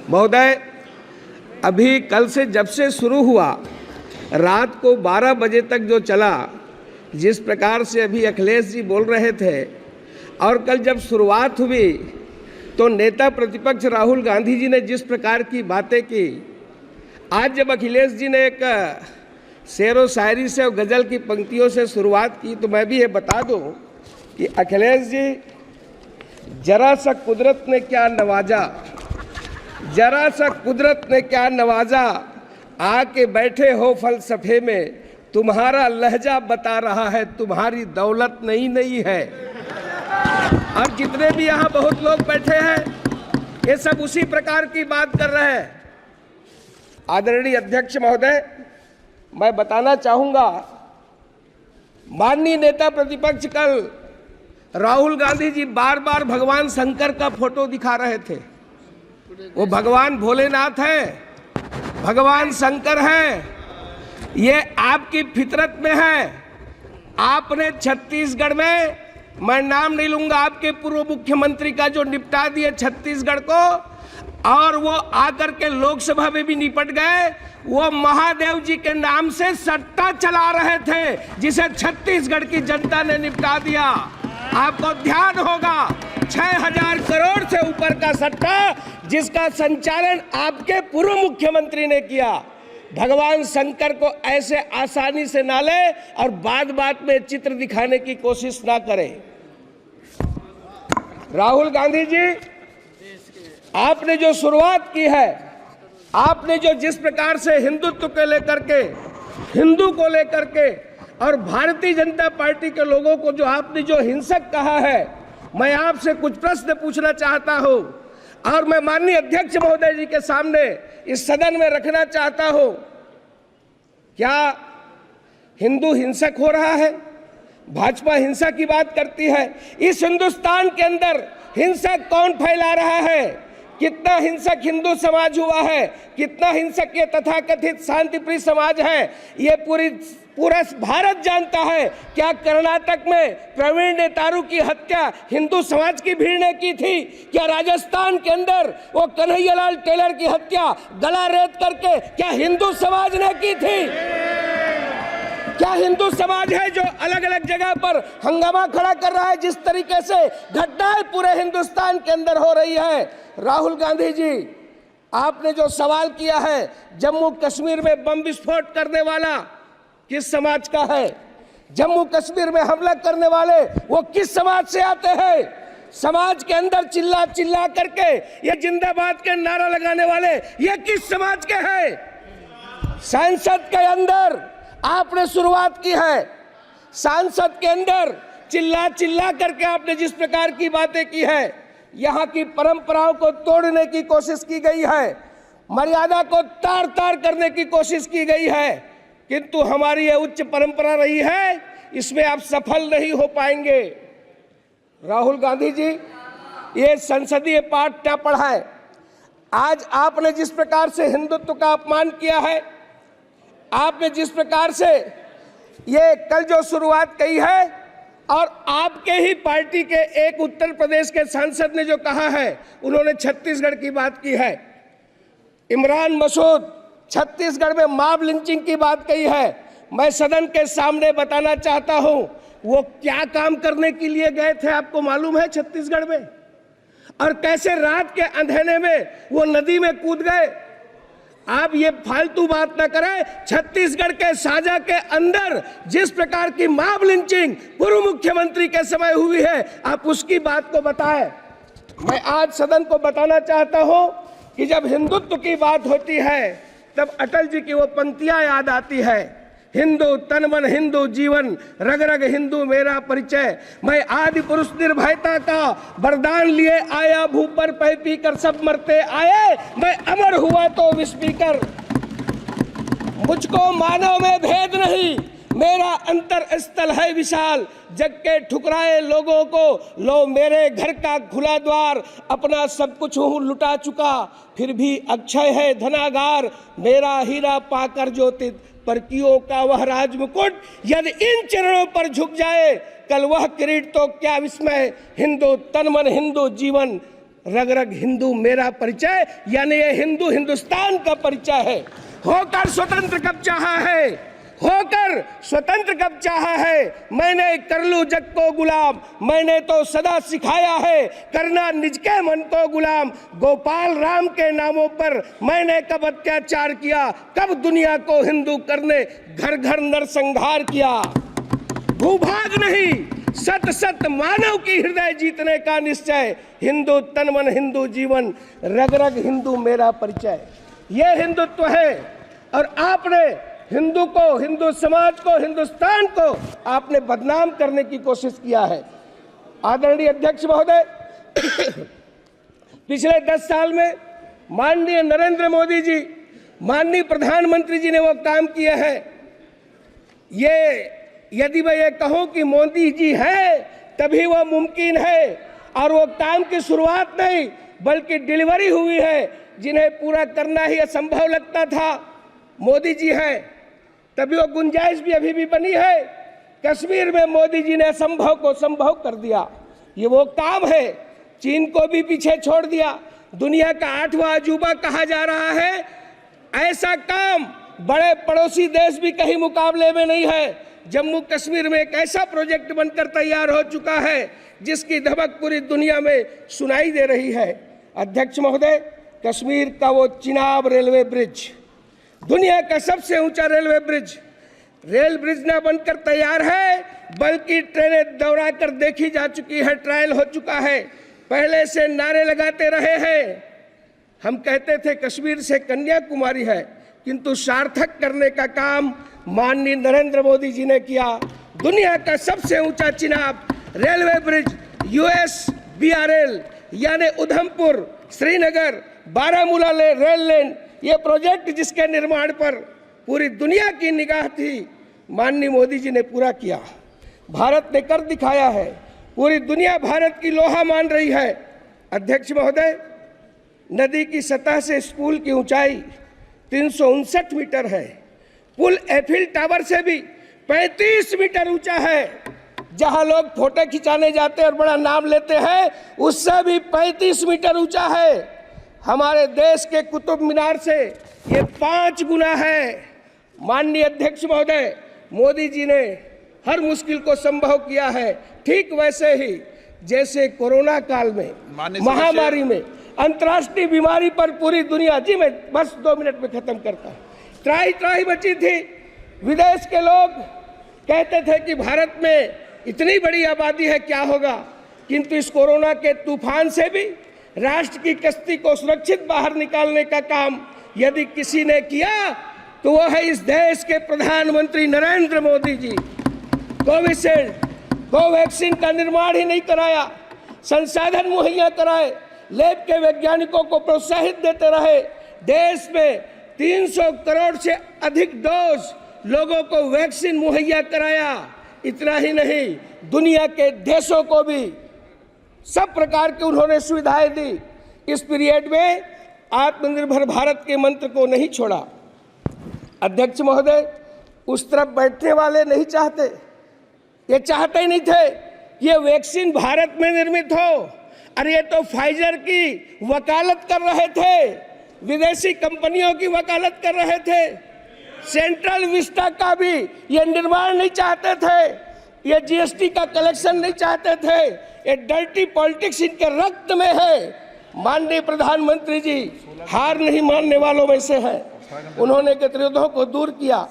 महोदय, अभी कल से जब से शुरू हुआ रात को 12 बजे तक जो चला, जिस प्रकार से अभी अखिलेश जी बोल रहे थे, और कल जब शुरुआत हुई तो नेता प्रतिपक्ष राहुल गांधी जी ने जिस प्रकार की बातें की, आज जब अखिलेश जी ने एक शेर व शायरी से और गज़ल की पंक्तियों से शुरुआत की, तो मैं भी ये बता दूं कि अखिलेश जी, जरा सा कुदरत ने क्या नवाजा, जरा सा कुदरत ने क्या नवाजा, आके बैठे हो फलसफे में, तुम्हारा लहजा बता रहा है तुम्हारी दौलत नई नई है। और जितने भी यहाँ बहुत लोग बैठे हैं, ये सब उसी प्रकार की बात कर रहे हैं। आदरणीय अध्यक्ष महोदय, मैं बताना चाहूंगा, माननीय नेता प्रतिपक्ष कल राहुल गांधी जी बार बार भगवान शंकर का फोटो दिखा रहे थे। वो भगवान भोलेनाथ है, भगवान शंकर है, ये आपकी फितरत में है। आपने छत्तीसगढ़ में, मैं नाम नहीं लूंगा, आपके पूर्व मुख्यमंत्री का जो निपटा दिए छत्तीसगढ़ को, और वो आकर के लोकसभा में भी निपट गए। वो महादेव जी के नाम से सट्टा चला रहे थे, जिसे छत्तीसगढ़ की जनता ने निपटा दिया। आपको ध्यान होगा, 6000 करोड़ से ऊपर का सट्टा, जिसका संचालन आपके पूर्व मुख्यमंत्री ने किया। भगवान शंकर को ऐसे आसानी से ना ले और बात बात में चित्र दिखाने की कोशिश ना करें। राहुल गांधी जी, आपने जो शुरुआत की है, आपने जो जिस प्रकार से हिंदुत्व को लेकर के, हिंदू को लेकर के और भारतीय जनता पार्टी के लोगों को जो आपने जो हिंसक कहा है, मैं आपसे कुछ प्रश्न पूछना चाहता हूं और मैं माननीय अध्यक्ष महोदय जी के सामने इस सदन में रखना चाहता हूं। क्या हिंदू हिंसक हो रहा है? भाजपा हिंसा की बात करती है। इस हिंदुस्तान के अंदर हिंसा कौन फैला रहा है? कितना हिंसक हिंदू समाज हुआ है, कितना हिंसक ये तथाकथित शांतिप्रिय समाज है, ये पूरा भारत जानता है। क्या कर्नाटक में प्रवीण नेतारू की हत्या हिंदू समाज की भीड़ ने की थी? क्या राजस्थान के अंदर वो कन्हैयालाल टेलर की हत्या गला रेत करके क्या हिंदू समाज ने की थी? क्या हिंदू समाज है जो अलग अलग जगह पर हंगामा खड़ा कर रहा है? जिस तरीके से घटनाएं पूरे हिंदुस्तान के अंदर हो रही है। राहुल गांधी जी, आपने जो सवाल किया है, जम्मू कश्मीर में बम विस्फोट करने वाला किस समाज का है? जम्मू कश्मीर में हमला करने वाले वो किस समाज से आते हैं? समाज के अंदर चिल्ला चिल्ला करके ये जिंदाबाद के नारा लगाने वाले ये किस समाज के हैं? संसद के अंदर आपने शुरुआत की है, संसद के अंदर चिल्ला चिल्ला करके आपने जिस प्रकार की बातें की है, यहाँ की परंपराओं को तोड़ने की कोशिश की गई है, मर्यादा को तार तार करने की कोशिश की गई है, किंतु हमारी ये उच्च परंपरा रही है, इसमें आप सफल नहीं हो पाएंगे। राहुल गांधी जी, ये संसदीय पाठ क्या पढ़ा है? आज आपने जिस प्रकार से हिंदुत्व का अपमान किया है, आपने जिस प्रकार से ये कल जो शुरुआत की है, और आपके ही पार्टी के एक उत्तर प्रदेश के सांसद ने जो कहा है, उन्होंने छत्तीसगढ़ की बात की है। इमरान मसूद छत्तीसगढ़ में मॉब लिंचिंग की बात कही है। मैं सदन के सामने बताना चाहता हूं, वो क्या काम करने के लिए गए थे आपको मालूम है छत्तीसगढ़ में? और कैसे रात के अंधेरे में वो नदी में कूद गए? आप ये फालतू बात ना करें। छत्तीसगढ़ के साजा के अंदर जिस प्रकार की मॉब लिंचिंग पूर्व मुख्यमंत्री के समय हुई है, आप उसकी बात को बताएं। मैं आज सदन को बताना चाहता हूं कि जब हिंदुत्व की बात होती है, तब अटल जी की वो पंक्तियां याद आती है, हिंदू तन मन हिंदू जीवन, रग रग हिंदू मेरा परिचय, मैं आदि पुरुष निर्भयता का वरदान लिए आया, भू पर पै पी कर सब मरते आए, मैं अमर हुआ तो विष पीकर। मुझको मानव में भेद नहीं, मेरा अंतर स्थल है विशाल, जग के ठुकराए लोगों को लो मेरे घर का खुला द्वार, अपना सब कुछ हूँ लुटा चुका, फिर भी अक्षय है धनागार, मेरा हीरा पाकर ज्योतित परकियों का वह राज मुकुट, यदि इन चरणों पर झुक जाए कल वह किरीट तो क्या विस्मय, हिंदू तन मन हिंदू जीवन, रग रग हिंदू मेरा परिचय, यानी ये हिंदू हिंदुस्तान का परिचय है। होकर स्वतंत्र कब चाहा है, होकर स्वतंत्र कब चाहा है, मैंने कर लूं जग को गुलाम, मैंने तो सदा सिखाया है करना निज के मन को गुलाम। गोपाल राम के नामों पर मैंने कब अत्याचार किया, कब दुनिया को हिंदू करने घर घर नरसंहार किया। भूभाग नहीं सत सत मानव की हृदय जीतने का निश्चय, हिंदू तन मन हिंदू जीवन, रग रग हिंदू मेरा परिचय। ये हिंदुत्व है। और आपने हिंदू को, हिंदू समाज को, हिंदुस्तान को आपने बदनाम करने की कोशिश किया है। आदरणीय अध्यक्ष महोदय, पिछले 10 साल में माननीय नरेंद्र मोदी जी, माननीय प्रधानमंत्री जी ने वो काम किए हैं। ये यदि मैं ये कहूं कि मोदी जी है तभी वो मुमकिन है, और वो काम की शुरुआत नहीं बल्कि डिलीवरी हुई है, जिन्हें पूरा करना ही असंभव लगता था। मोदी जी है तभी वो गुंजाइश भी अभी भी बनी है। कश्मीर में मोदी जी ने असंभव को संभव कर दिया। ये वो काम है, चीन को भी पीछे छोड़ दिया, दुनिया का 8वां अजूबा कहा जा रहा है। ऐसा काम बड़े पड़ोसी देश भी कहीं मुकाबले में नहीं है। जम्मू कश्मीर में एक ऐसा प्रोजेक्ट बनकर तैयार हो चुका है जिसकी धमक पूरी दुनिया में सुनाई दे रही है। अध्यक्ष महोदय, कश्मीर का वो चिनाब रेलवे ब्रिज, दुनिया का सबसे ऊंचा रेल ब्रिज न बनकर तैयार है बल्कि ट्रेनें दौड़ा कर देखी जा चुकी है, ट्रायल हो चुका है। पहले से नारे लगाते रहे हैं। हम कहते थे कश्मीर से कन्याकुमारी है, किंतु सार्थक करने का काम माननीय नरेंद्र मोदी जी ने किया। दुनिया का सबसे ऊंचा चिनाब रेलवे ब्रिज, USBRL यानी उधमपुर श्रीनगर बारामूला रेल लेन, ये प्रोजेक्ट जिसके निर्माण पर पूरी दुनिया की निगाह थी, माननीय मोदी जी ने पूरा किया। भारत ने कर दिखाया है, पूरी दुनिया भारत की लोहा मान रही है। अध्यक्ष महोदय, नदी की सतह से इस पुल की ऊंचाई 359 मीटर है। पुल एफिल टावर से भी 35 मीटर ऊंचा है। जहां लोग फोटो खिंचाने जाते हैं और बड़ा नाम लेते हैं, उससे भी 35 मीटर ऊंचा है। हमारे देश के कुतुब मीनार से ये 5 गुना है। माननीय अध्यक्ष महोदय, मोदी जी ने हर मुश्किल को संभव किया है। ठीक वैसे ही जैसे कोरोना काल में, महामारी में, अंतर्राष्ट्रीय बीमारी पर पूरी दुनिया, जी मैं बस 2 मिनट में खत्म करता हूँ, त्राही बची थी। विदेश के लोग कहते थे कि भारत में इतनी बड़ी आबादी है, क्या होगा, किंतु इस कोरोना के तूफान से भी राष्ट्र की कश्ती को सुरक्षित बाहर निकालने का काम यदि किसी ने किया तो वह है इस देश के प्रधानमंत्री नरेंद्र मोदी जी। कोविशील्ड, कोवैक्सीन का निर्माण ही नहीं कराया, संसाधन मुहैया कराए, लैब के वैज्ञानिकों को प्रोत्साहित देते रहे। देश में 300 करोड़ से अधिक डोज लोगों को वैक्सीन मुहैया कराया। इतना ही नहीं, दुनिया के देशों को भी सब प्रकार की उन्होंने सुविधाएं दी। इस पीरियड में आत्मनिर्भर भारत के मंत्र को नहीं छोड़ा। अध्यक्ष महोदय, उस तरफ बैठने वाले नहीं चाहते, ये चाहते ही नहीं थे कि ये वैक्सीन भारत में निर्मित हो। अरे ये तो फाइजर की वकालत कर रहे थे, विदेशी कंपनियों की वकालत कर रहे थे। सेंट्रल विस्टा का भी ये निर्माण नहीं चाहते थे, ये GST का कलेक्शन नहीं चाहते थे। ये डर्टी पॉलिटिक्स इनके रक्त में है। माननीय प्रधानमंत्री जी हार नहीं मानने वालों में से है। उन्होंने गतिरोधों को दूर किया,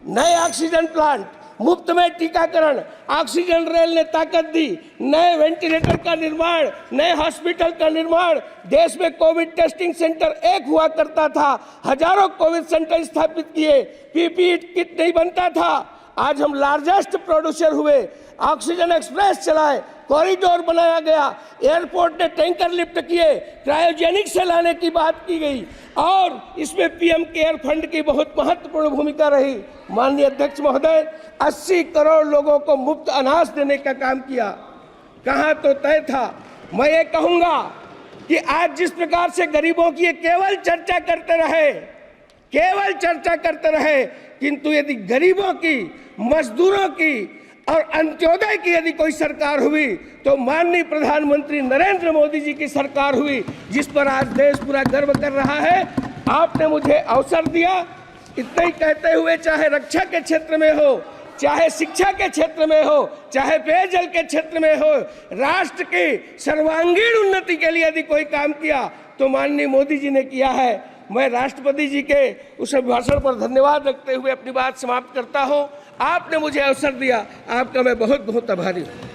नए ऑक्सीजन प्लांट, मुफ्त में टीकाकरण, ऑक्सीजन रेल ने ताकत दी, नए वेंटिलेटर का निर्माण, नए हॉस्पिटल का निर्माण। देश में कोविड टेस्टिंग सेंटर एक हुआ करता था, हजारों कोविड सेंटर स्थापित किए, PPE किट नहीं बनता था। आज हम लार्जेस्ट प्रोड्यूसर हुए, ऑक्सीजन एक्सप्रेस चलाए, कॉरिडोर बनाया गया, एयरपोर्ट ने टैंकर लिफ्ट किए, क्रायोजेनिक से लाने की बात की गई और इसमें PM केयर फंड की बहुत महत्वपूर्ण भूमिका रही। माननीय अध्यक्ष महोदय, 80 करोड़ लोगों को मुफ्त अनाज देने का काम किया। कहाँ तो तय था। मैं ये कहूँगा कि आज जिस प्रकार से गरीबों की केवल चर्चा करते रहे, किंतु यदि गरीबों की, मजदूरों की, और अंत्योदय की यदि कोई सरकार हुई तो माननीय प्रधानमंत्री नरेंद्र मोदी जी की सरकार हुई, जिस पर आज देश पूरा गर्व कर रहा है। आपने मुझे अवसर दिया। इतना ही कहते हुए, चाहे रक्षा के क्षेत्र में हो, चाहे शिक्षा के क्षेत्र में हो, चाहे पेयजल के क्षेत्र में हो, राष्ट्र की सर्वांगीण उन्नति के लिए यदि कोई काम किया तो माननीय मोदी जी ने किया है। मैं राष्ट्रपति जी के उस भाषण पर धन्यवाद रखते हुए अपनी बात समाप्त करता हूं। आपने मुझे अवसर दिया, आपका मैं बहुत बहुत आभारी हूं।